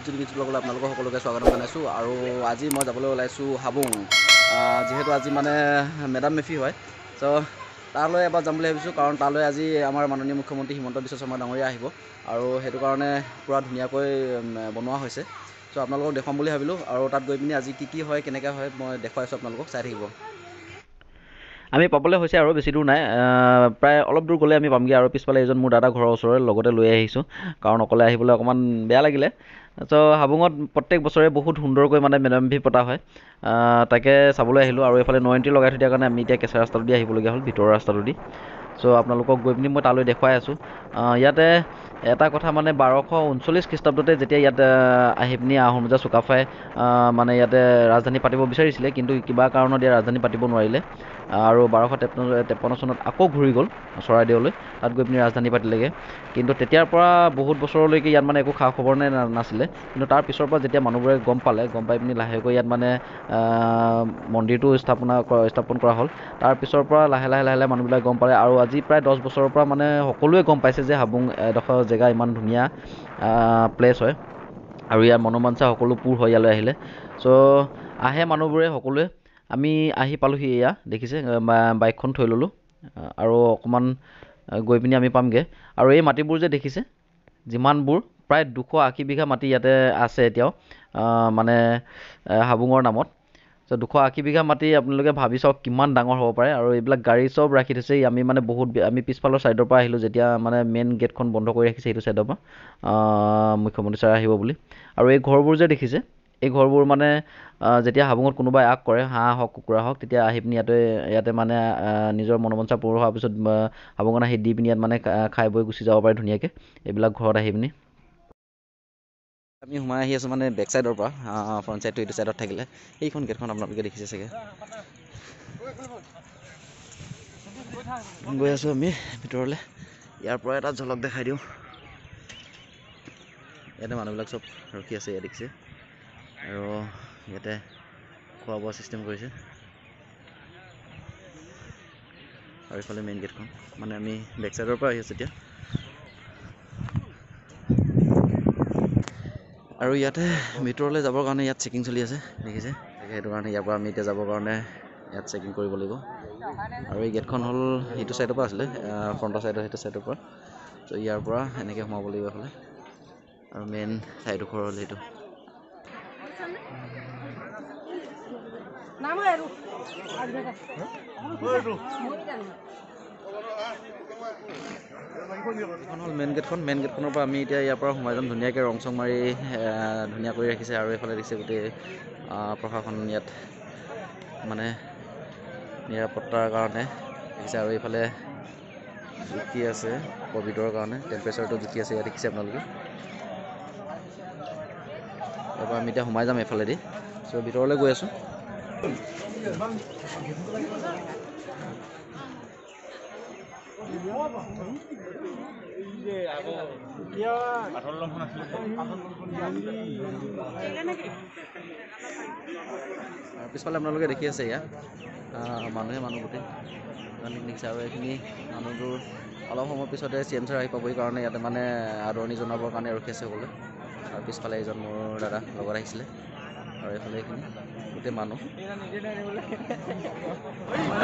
বিজুলী ব্লগলৈ আপোনালোকক সকলোকে স্বাগতম জনাইছোঁ। আৰু আজি মই যাবলৈ ওলাইছোঁ হাবুং, যিহেতু আজি মানে মেডাম মেফি হয়, চ' তালৈ এবাৰ যাম বুলি ভাবিছোঁ। কাৰণ তালৈ আজি আমাৰ মাননীয় মুখ্যমন্ত্ৰী হিমন্ত বিশ্ব শৰ্মা ডাঙৰীয়া আহিব, আৰু সেইটো কাৰণে পূৰা ধুনীয়াকৈ বনোৱা হৈছে। চ' আপোনালোকক দেখুৱাম বুলি ভাবিলোঁ, আৰু তাত গৈ পিনি আজি কি হয় কেনেকৈ হয় মই দেখুৱাই আছোঁ, আপোনালোকক চাই থাকিব। আমি পাবলৈ হৈছে আৰু বেছি দূৰ নাই, প্ৰায় অলপ দূৰ গ'লে আমি পামগৈ। আৰু পিছফালে এজন মোৰ দাদা ঘৰৰ ওচৰৰে লগতে লৈ আহিছোঁ, কাৰণ অকলে আহিবলৈ অকণমান বেয়া লাগিলে। চ' হাবুঙত প্ৰত্যেক বছৰে বহুত সুন্দৰকৈ মানে মেডাম মেফি পতা হয়, তাকে চাবলৈ আহিলোঁ। আৰু এইফালে 9 এণ্ট্ৰি লগাই থৈ দিয়াৰ কাৰণে আমি এতিয়া কেঁচা ৰাস্তাটো দি আহিবলগীয়া হ'ল, ভিতৰৰ ৰাস্তাটো দি। চ' আপোনালোকক গৈ পিনি মই তালৈ দেখুৱাই আছোঁ। ইয়াতে এটা কথা মানে 1239 খ্ৰীষ্টাব্দতে যেতিয়া ইয়াত আহি পিনি আহোম ৰজা চুকাফাই মানে ইয়াতে ৰাজধানী পাতিব বিচাৰিছিলে, কিন্তু কিবা কাৰণত ইয়াত ৰাজধানী পাতিব নোৱাৰিলে। আৰু 1253 চনত আকৌ ঘূৰি গ'ল চৰাইদেউলৈ, তাত গৈ পিনি ৰাজধানী পাতিলেগৈ। কিন্তু তেতিয়াৰ পৰা বহুত বছৰলৈকে ইয়াত মানে একো খা খবৰ নাছিলে। কিন্তু তাৰ পিছৰ পৰা যেতিয়া মানুহবোৰে গম পাই পিনি লাহেকৈ ইয়াত মানে মন্দিৰটো স্থাপন কৰা হ'ল। তাৰ পিছৰ পৰা লাহে লাহে মানুহবিলাক গম পালে, আৰু আজি প্ৰায় 10 বছৰৰ পৰা মানে সকলোৱে গম পাইছে যে হাবুং এডোখৰ জেগা ইমান ধুনীয়া প্লেচ হয়, আৰু ইয়াৰ মনোমাঞ্চা সকলো পূৰ হয় ইয়ালৈ আহিলে। চ' আহে মানুহবোৰে সকলোৱে। আমি আহি পালোঁহি, এয়া দেখিছে, বাইকখন থৈ ল'লোঁ আৰু অকণমান গৈ পিনি আমি পামগৈ। আৰু এই মাটিবোৰ যে দেখিছে, যিমানবোৰ প্ৰায় 280 বিঘা মাটি ইয়াতে আছে এতিয়াও, মানে হাবুঙৰ নামত। চ' 280 বিঘা মাটি আপোনালোকে ভাবি চাওক কিমান ডাঙৰ হ'ব পাৰে। আৰু এইবিলাক গাড়ী চব ৰাখি থৈছে। আমি পিছফালৰ ছাইডৰ পৰা আহিলোঁ, যেতিয়া মানে মেইন গেটখন বন্ধ কৰি ৰাখিছে সেইটো ছাইডৰ পৰা, মুখ্যমন্ত্ৰী ছাৰ আহিব বুলি। আৰু এই ঘৰবোৰ যে দেখিছে, এই ঘৰবোৰ মানে যেতিয়া হাবুঙত কোনোবাই আগ কৰে, হাঁহ হওক কুকুৰা হওক, তেতিয়া আহি পিনি ইয়াতে মানে নিজৰ মনোমঞ্চা পূৰ হোৱাৰ পিছত হাবুঙত আহি দি পিনি ইয়াত মানে খাই বৈ গুচি যাব পাৰে ধুনীয়াকৈ, এইবিলাক ঘৰত আহি পিনি। আমি সোমাই আহি আছোঁ মানে বেক চাইডৰ পৰা, ফ্ৰণ্ট চাইডটো এইটো চাইডত থাকিলে। এইখন গেটখন আপোনালোকে দেখিছে চাগে। গৈ আছোঁ আমি ভিতৰলৈ। ইয়াৰ পৰা এটা ঝলক দেখাই দিওঁ। ইয়াতে মানুহবিলাক চব ৰখি আছে, ইয়াত দেখিছে। আৰু ইয়াতে খোৱা বোৱা ছিষ্টেম কৰিছে। আৰু এইফালে মেইন গেটখন, মানে আমি বেক চাইডৰ পৰা আহি আছোঁ এতিয়া। আৰু ইয়াতে ভিতৰলৈ যাবৰ কাৰণে ইয়াত চেকিং চলি আছে, দেখিছে। সেইটো কাৰণে ইয়াৰ পৰা আমি এতিয়া যাবৰ কাৰণে ইয়াত চেকিং কৰিব লাগিব। আৰু এই গেটখন হ'ল এইটো ছাইডৰ পৰা আছিলে, ফ্ৰণ্টৰ ছাইডৰ সেইটো ছাইডৰ পৰা। ত' ইয়াৰ পৰা এনেকৈ সোমাব লাগিব এইফালে। আৰু মেইন ঠাইডোখৰ হ'ল এইটো। এইখন হ'ল মেইন গেটখন। মেইন গেটখনৰ পৰা আমি এতিয়া ইয়াৰ পৰা সোমাই যাম। ধুনীয়াকৈ ৰং চং মাৰি ধুনীয়া কৰি ৰাখিছে। আৰু এইফালে দেখিছে গোটেই প্ৰশাসন ইয়াত মানে নিৰাপত্তাৰ কাৰণে দেখিছে। আৰু এইফালে জুখি আছে ক'ভিডৰ কাৰণে, টেম্পাৰেচাৰটো জুখি আছে, ইয়াত দেখিছে আপোনালোকে। ইয়াৰ পৰা আমি এতিয়া সোমাই যাম এইফালেদি। চ' ভিতৰলৈ গৈ আছোঁ। পিছফালে আপোনালোকে দেখি আছে, ইয়াত মানুহ গোটেই দেখিছে। আৰু এইখিনি মানুহবোৰ অলপ সময়ৰ পিছতে CM ছাৰ আহি পাবহি, কাৰণে ইয়াতে মানে আদৰণি জনাবৰ কাৰণে ৰখি আছে সকলোৱে। আৰু পিছফালে এজন মোৰ দাদা লগত আহিছিলে। আৰু এইফালে এইখিনি গোটেই মানুহ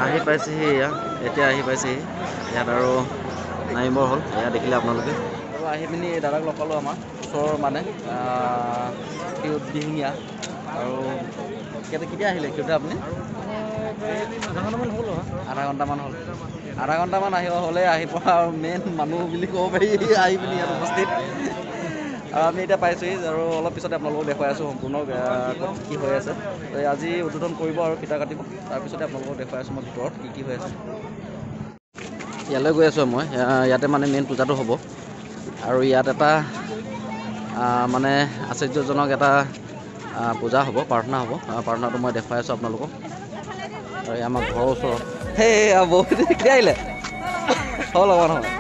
আহি পাইছেহি, এতিয়া আহি পাইছেহি ইয়াত। আৰু নামিবৰ হ'ল, এয়া দেখিলে আপোনালোকে। আৰু আহি পিনি দাদাক লগ পালোঁ, আমাৰ ওচৰৰ মানে দিহিঙীয়া। আৰু কেতিয়া আহিলে সিহঁতে আপুনি? আধা ঘণ্টামান হ'ল। আধা ঘণ্টামান আহি পৰা আৰু মেইন মানুহ বুলি ক'ব পাৰি আহি পিনি ইয়াত উপস্থিত। আৰু আমি এতিয়া পাইছোঁহি, আৰু অলপ পিছতে আপোনালোকক দেখুৱাই আছোঁ সম্পূৰ্ণ কি হৈ আছে। তো আজি উদ্বোধন কৰিব আৰু ফিতা কাটিব, তাৰপিছতে আপোনালোকক দেখুৱাই আছোঁ মই ভিতৰত কি হৈ আছে। ইয়ালৈ গৈ আছোঁ মই, ইয়াতে মানে মেইন পূজাটো হ'ব। আৰু ইয়াত এটা মানে আশ্চৰ্যজনক এটা পূজা হ'ব, প্ৰাৰ্থনা হ'ব। প্ৰাৰ্থনাটো মই দেখুৱাই আছোঁ আপোনালোকক। আৰু আমাৰ ঘৰৰ ওচৰত বহুত কেতিয়া আহিলে হ'ল অকমান সময়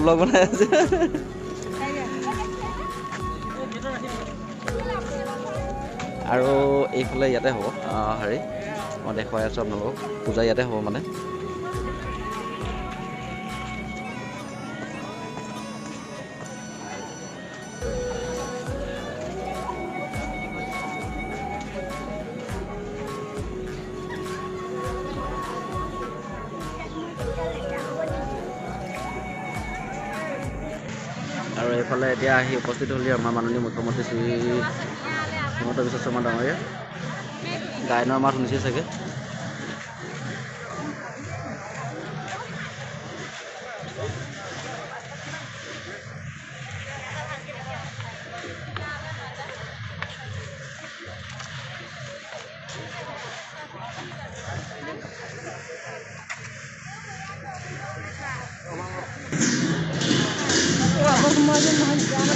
ব্লগ বনাই আছে। আৰু এইফালে ইয়াতে হ'ব মই দেখুৱাই আছোঁ আপোনালোকক। পূজা ইয়াতে হ'ব মানে। এইফালে এতিয়া আহি উপস্থিত হ'লে আমাৰ মাননীয় মুখ্যমন্ত্ৰী শ্ৰী হিমন্ত বিশ্ব শৰ্মা ডাঙৰীয়া গায়নৰ মাত শুনিছে চাগে।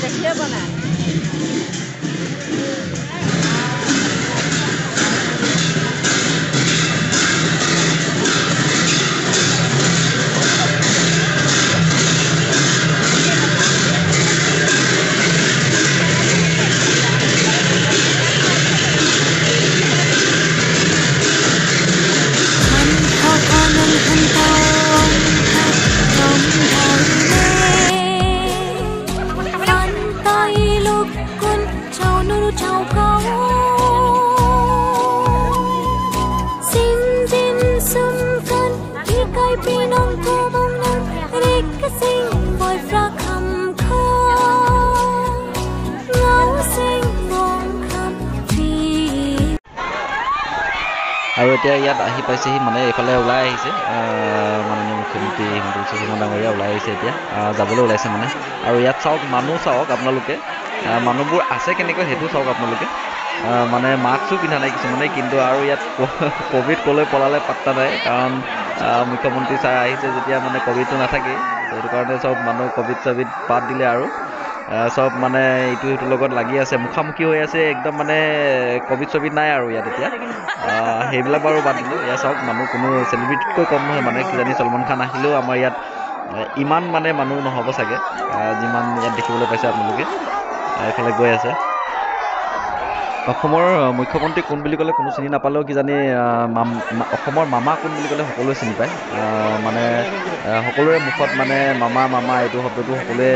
দেখিয়ে পোৱা নাই। আৰু এতিয়া ইয়াত আহি পাইছেহি মানে এইফালে ওলাই আহিছে মাননীয় মুখ্যমন্ত্ৰী হিমন্ত বিশ্ব শৰ্মা ডাঙৰীয়া ওলাই আহিছে এতিয়া যাবলৈ ওলাইছে মানে। আৰু ইয়াত চাওক মানুহ চাওক আপোনালোকে মানুহবোৰ আছে কেনেকৈ সেইটো চাওক আপোনালোকে মানে মাস্কো পিন্ধা নাই কিছুমানে কিন্তু আৰু ইয়াত ক'ভিড ক'লৈ পলালে পাত্তা নাই কাৰণ মুখ্যমন্ত্ৰী ছাৰ আহিছে যেতিয়া মানে ক'ভিডটো নাথাকেই সেইটো কাৰণে চব মানুহ ক'ভিড চভিড বাদ দিলে আৰু চব মানে ইটো সিটোৰ লগত লাগি আছে মুখামুখি হৈ আছে একদম মানে ক'ভিড চভিড নাই আৰু ইয়াত এতিয়া সেইবিলাক বাৰু বাদ দিলোঁ। ইয়াত চাওক মানুহ কোনো চেলিব্ৰিটিতকৈ কম নহয় মানে কিজানি ছলমান খান আহিলেও আমাৰ ইয়াত ইমান মানে মানুহ নহ'ব চাগে যিমান ইয়াত দেখিবলৈ পাইছে আপোনালোকে এইফালে গৈ আছে। অসমৰ মুখ্যমন্ত্ৰী কোন বুলি ক'লে কোনো চিনি নাপালেও কিজানি অসমৰ মামা কোন বুলি ক'লে সকলোৱে চিনি পায় মানে সকলোৰে মুখত মানে মামা মামা এইটো শব্দটো সকলোৱে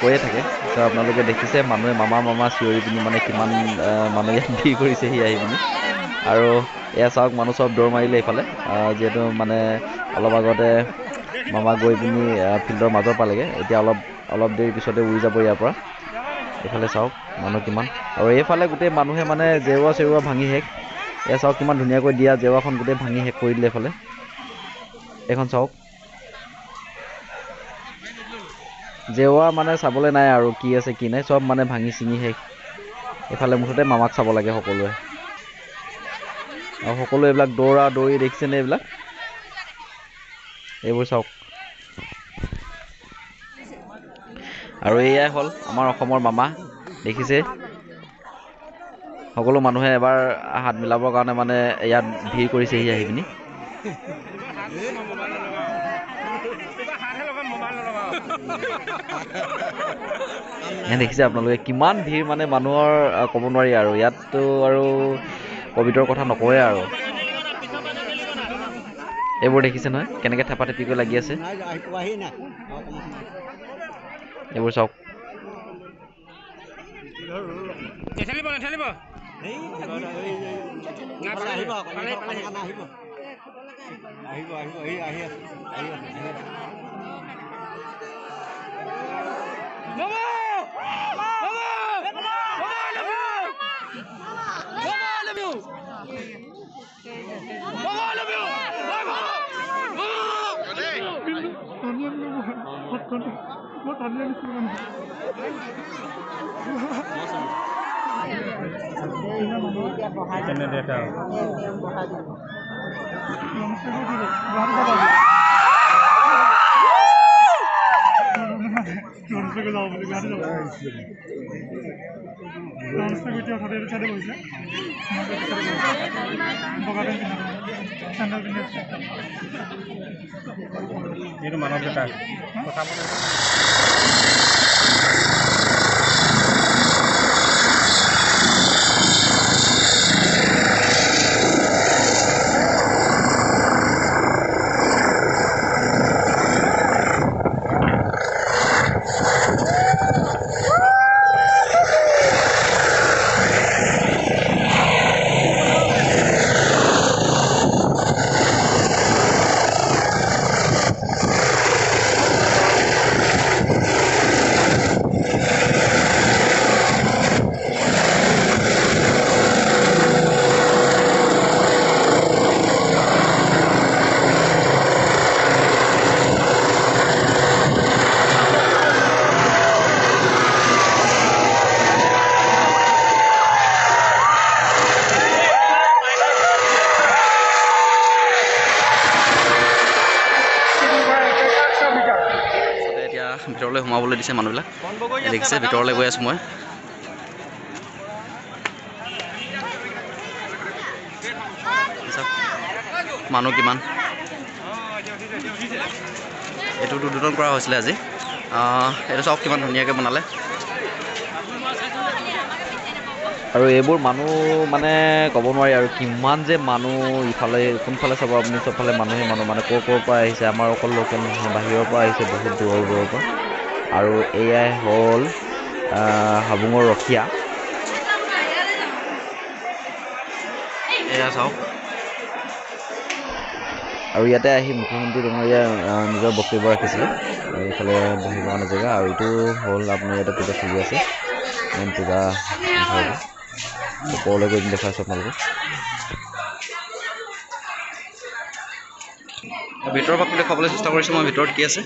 কৈয়ে থাকে। ত' আপোনালোকে দেখিছে মানুহে মামা মামা চিঞৰি পিনি মানে কিমান মানুহ ইয়াত ভিৰ কৰিছেহি আহি পিনি। আৰু এয়া চাওক মানুহ চব দৌৰ মাৰিলে এইফালে যিহেতু মানে অলপ আগতে মামা গৈ পিনি ফিল্ডৰ মাজৰ পালেগৈ এতিয়া অলপ দেৰি পিছতে উৰি যাব ইয়াৰ পৰা। এইফালে চাওক মানুহ কিমান আৰু এইফালে গোটেই মানুহে মানে জেওৰা চেওৰা ভাঙি শেষ। এয়া চাওক কিমান ধুনীয়াকৈ দিয়া জেওৰাখন গোটেই ভাঙি শেষ কৰি দিলে এইফালে। এইখন চাওক জেওৰা মানে চাবলৈ নাই আৰু কি আছে কি নাই চব মানে ভাঙি চিঙি শেষ। এইফালে মুঠতে মামাক চাব লাগে সকলোৱে আৰু সকলো এইবিলাক দৌৰা দৌৰি দেখিছেনে এইবিলাক এইবোৰ চাওক। আৰু এয়াই হ'ল আমাৰ অসমৰ মামা দেখিছে সকলো মানুহে এবাৰ হাত মিলাবৰ কাৰণে মানে ইয়াত ভিৰ কৰিছেহি আহি পিনি। দেখিছে আপোনালোকে কিমান ভিৰ মানে মানুহৰ ক'ব নোৱাৰি আৰু ইয়াততো আৰু ক'ভিডৰ কথা নকওঁৱে আৰু এইবোৰ দেখিছে নহয় কেনেকৈ থেপা থেপিকৈ লাগি আছে এইবোৰ চাওক। মানৱতা ভিতৰলৈ সোমাবলৈ দিছে মানুহবিলাক দেখিছে ভিতৰলৈ গৈ আছোঁ মই মানুহ কিমান এইটোতো উদ্বোধন কৰা হৈছিলে আজি এইটো চাওক কিমান ধুনীয়াকৈ বনালে আৰু এইবোৰ মানুহ মানে ক'ব নোৱাৰি আৰু কিমান যে মানুহ ইফালে কোনফালে চাব আপুনি চবফালে মানুহে মানুহ মানে ক'ৰ পৰা আহিছে আমাৰ অকল লোকেল নহয় বাহিৰৰ পৰা আহিছে বহুত দূৰৰ পৰা আৰু এয়াই হ'ল হাবুঙৰ ৰখীয়া এয়া চাওক আৰু ইয়াতে আহি মুখ্যমন্ত্ৰী ডাঙৰীয়া নিজৰ বক্তব্য ৰাখিছিলে এইফালে বহিবৰ কাৰণে জেগা আৰু এইটো হ'ল আপোনাৰ ইয়াতে পূজা চলি আছে মেইন পূজা ওপৰলৈ গৈ দেখাইছোঁ আপোনালোকক ভিতৰৰ পৰা দেখাবলৈ চেষ্টা কৰিছোঁ মই ভিতৰত কি আছে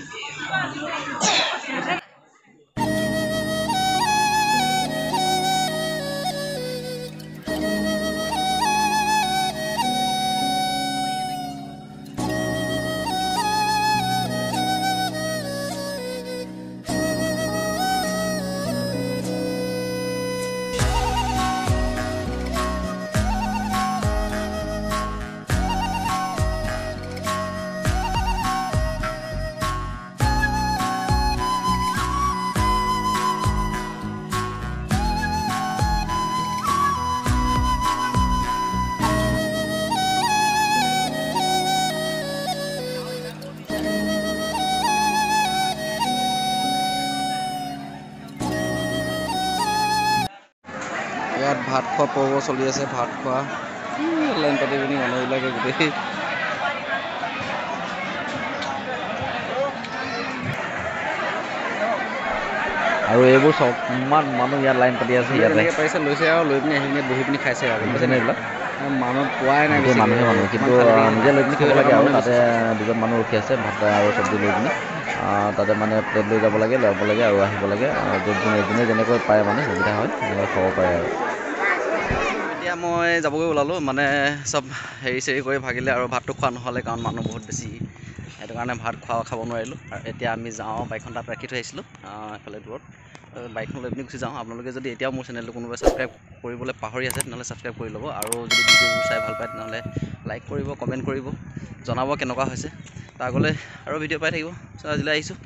ইয়াত ভাত খোৱা পৰ্ব চলি আছে ভাত খোৱা লাইন পাতি পিনি মানুহবিলাকে গোটেই আৰু এইবোৰ চব ইমান মানুহ ইয়াত লাইন পাতি আছে ইয়াতে যেনেকৈ পাৰিছে লৈছে আৰু লৈ পিনি আহি পিনি বহি পিনি খাইছে আৰু বুজিছেনে এইবিলাক মানুহ পোৱাই নাই গোটেই মানুহে মানুহ কিন্তু নিজে লৈ পিনি খাব লাগে আৰু তাতে দুজন মানুহ ৰখি আছে ভাত আৰু চব্জি লৈ পিনি তাতে মানে প্লেট লৈ যাব লাগে আৰু আহিব লাগে যোনে যেনেকৈ পাৰে মানে সুবিধা হয় তেনেকৈ খাব পাৰে আৰু এতিয়া মই যাবগৈ ওলালোঁ মানে চব হেৰি চেৰি কৰি ভাগিলে আৰু ভাতটো খোৱা নহ'লে কাৰণ মানুহ বহুত বেছি সেইটো কাৰণে ভাত খাব নোৱাৰিলোঁ আৰু এতিয়া আমি যাওঁ বাইকখন তাত ৰাখি থৈ আহিছিলোঁ এফালে দূৰত বাইকখন লৈ পিনি গুচি যাওঁ আপোনালোকে যদি এতিয়াও মোৰ চেনেলটো কোনোবাই ছাবস্ক্ৰাইব কৰিবলৈ পাহৰি আছে তেনেহ'লে ছাবস্ক্ৰাইব কৰি ল'ব আৰু যদি ভিডিঅ'বোৰ চাই ভাল পায় তেনেহ'লে লাইক কৰিব কমেণ্ট কৰিব জনাব কেনেকুৱা হৈছে তাৰ আগলৈ আৰু ভিডিঅ' পাই থাকিব চ' আজিলৈ আহিছোঁ